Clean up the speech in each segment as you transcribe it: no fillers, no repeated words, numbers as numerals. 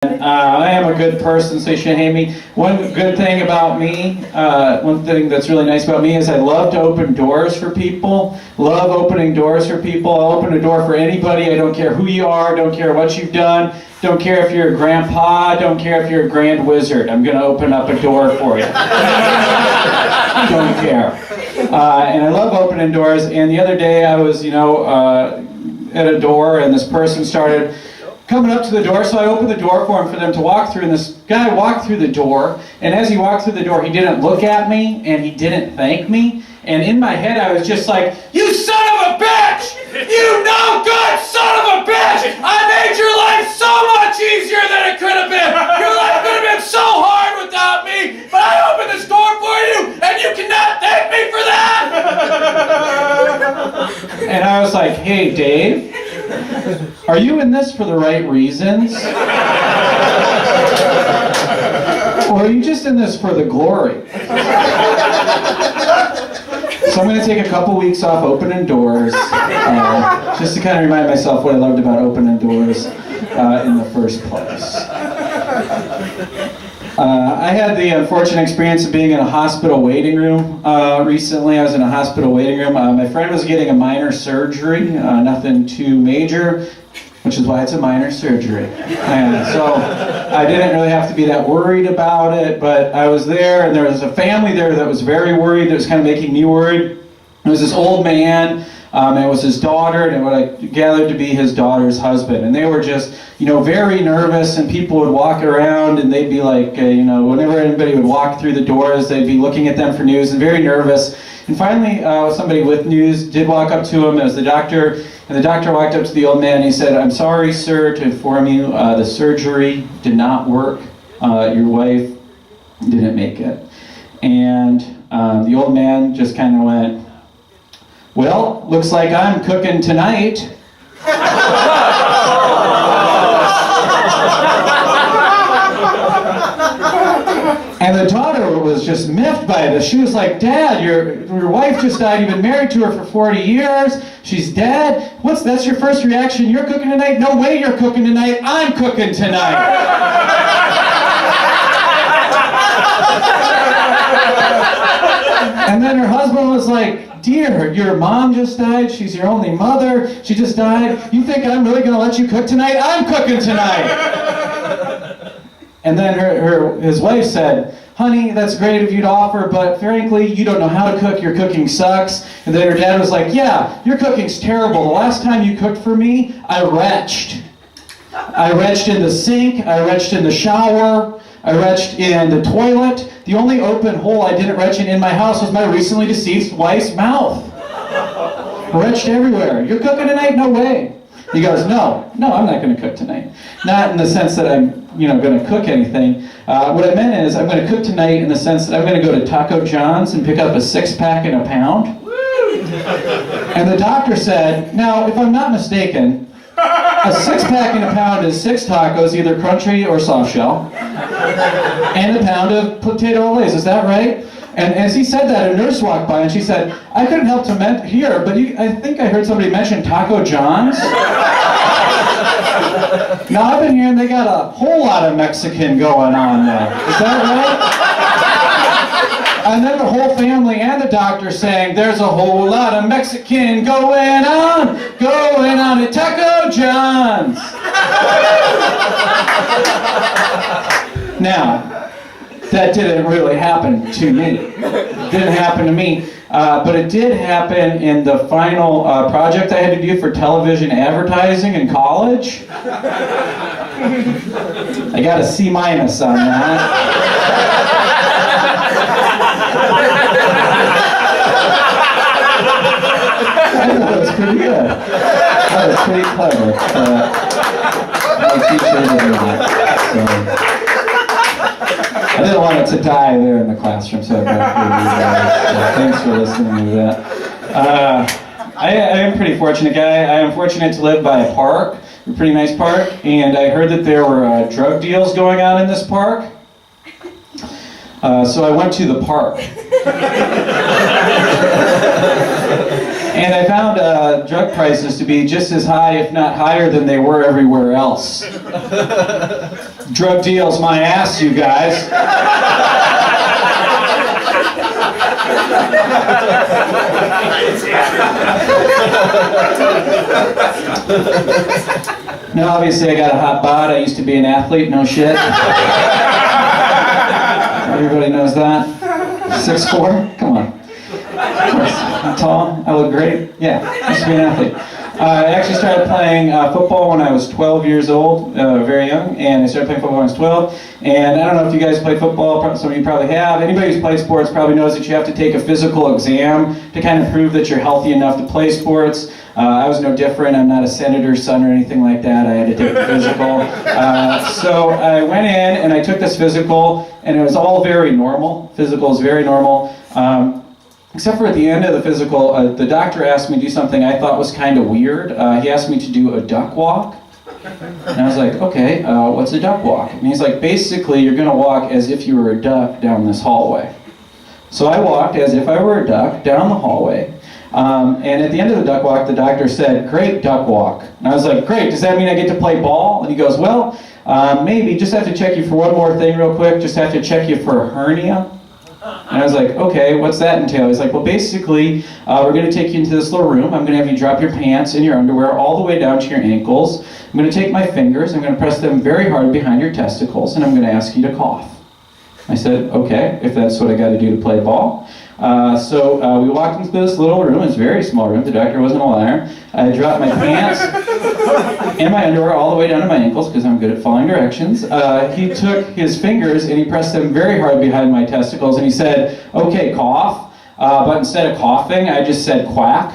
I am a good person, so you shouldn't hate me. One good thing about me, one thing that's really nice about me is I love to open doors for people. Love opening doors for people. I'll open a door for anybody. I don't care who you are, don't care what you've done, don't care if you're a grandpa, don't care if you're a grand wizard. I'm going to open up a door for you. Don't care. And I love opening doors, and the other day I was, at a door, and this person started coming up to the door, so I opened the door for them to walk through, and this guy walked through the door, and as he walked through the door, he didn't look at me, and he didn't thank me, and in my head I was just like, "You son of a bitch! You no good son of a bitch! I made your life so much easier than it could have been! Your life could have been so hard without me, but I opened this door for you, and you cannot thank me for that!" And I was like, "Hey, Dave, are you in this for the right reasons? Or are you just in this for the glory?" So I'm going to take a couple weeks off opening doors, just to kind of remind myself what I loved about opening doors in the first place. I had the unfortunate experience of being in a hospital waiting room recently. I was in a hospital waiting room. My friend was getting a minor surgery, nothing too major, which is why it's a minor surgery. And so I didn't really have to be that worried about it, but I was there, and there was a family there that was very worried, that was kind of making me worried. It was this old man, and it was his daughter, and what I gathered to be his daughter's husband. And they were just, very nervous, and people would walk around, and they'd be like, whenever anybody would walk through the doors, they'd be looking at them for news, and very nervous. And finally, somebody with news did walk up to him. It was the doctor, and the doctor walked up to the old man, and he said, "I'm sorry, sir, to inform you, the surgery did not work. Your wife didn't make it." And the old man just kind of went, "Well, looks like I'm cooking tonight." And the daughter was just miffed by this. She was like, "Dad, your wife just died. You've been married to her for 40 years. She's dead. That's your first reaction? You're cooking tonight? No way you're cooking tonight. I'm cooking tonight." And then her husband was like, "Dear, your mom just died. She's your only mother. She just died. You think I'm really going to let you cook tonight? I'm cooking tonight." And then his wife said, "Honey, that's great of you to offer, but frankly, you don't know how to cook. Your cooking sucks." And then her dad was like, "Yeah, your cooking's terrible. The last time you cooked for me, I retched. I retched in the sink. I retched in the shower. I retched in the toilet. The only open hole I didn't retch in my house was my recently deceased wife's mouth. Retched everywhere. You're cooking tonight? No way." He goes, No, I'm not going to cook tonight. Not in the sense that I'm, going to cook anything. What I meant is I'm going to cook tonight in the sense that I'm going to go to Taco John's and pick up a 6-pack and a pound. And the doctor said, now, if I'm not mistaken, a 6-pack and a pound is 6 tacos, either crunchy or soft shell, and a pound of potato olays. Is that right? And as he said that, a nurse walked by and she said, "I couldn't help to hear, but I think I heard somebody mention Taco John's." Now, I've been hearing they got a whole lot of Mexican going on there. Is that right? And then the whole family and the doctor saying, "There's a whole lot of Mexican going on at Taco John's." Now, that didn't really happen to me. It didn't happen to me. But it did happen in the final project I had to do for television advertising in college. I got a C- on that. I thought that was pretty good. That was pretty clever. My teacher did that. So. I didn't want it to die there in the classroom, so I got thanks for listening to that. I am a pretty fortunate guy. I am fortunate to live by a park, a pretty nice park, and I heard that there were drug deals going on in this park. So I went to the park. And I found drug prices to be just as high, if not higher, than they were everywhere else. Drug deals my ass, you guys. Now, obviously, I got a hot bod. I used to be an athlete, no shit. Everybody knows that. 6'4"? Come on. I'm tall. I look great. Yeah, I used to be an athlete. I actually started playing football when I was 12 years old, very young, and I started playing football when I was 12. And I don't know if you guys play football, some of you probably have. Anybody who's played sports probably knows that you have to take a physical exam to kind of prove that you're healthy enough to play sports. I was no different. I'm not a senator's son or anything like that. I had to take a physical. So I went in and I took this physical, and it was all very normal. Physical is very normal. Except for at the end of the physical, the doctor asked me to do something I thought was kind of weird. He asked me to do a duck walk. And I was like, okay, what's a duck walk? And he's like, basically, you're going to walk as if you were a duck down this hallway. So I walked as if I were a duck down the hallway. And at the end of the duck walk, the doctor said, great duck walk. And I was like, great, does that mean I get to play ball? And he goes, well, maybe. Just have to check you for one more thing real quick. Just have to check you for a hernia. And I was like, okay, what's that entail? He's like, well, basically, we're going to take you into this little room. I'm going to have you drop your pants and your underwear all the way down to your ankles. I'm going to take my fingers, I'm going to press them very hard behind your testicles, and I'm going to ask you to cough. I said, okay, if that's what I got to do to play ball. So we walked into this little room. It was a very small room. The doctor wasn't a liar. I dropped my pants and my underwear all the way down to my ankles because I'm good at following directions. He took his fingers and he pressed them very hard behind my testicles and he said, okay, cough. But instead of coughing, I just said quack.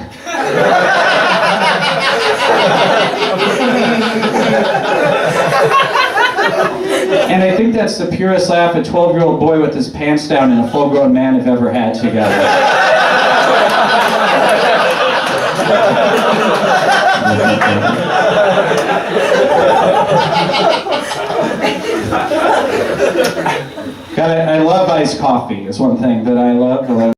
And I think that's the purest laugh a 12-year-old boy with his pants down and a full-grown man have ever had together. God, I love iced coffee. Is one thing that I love.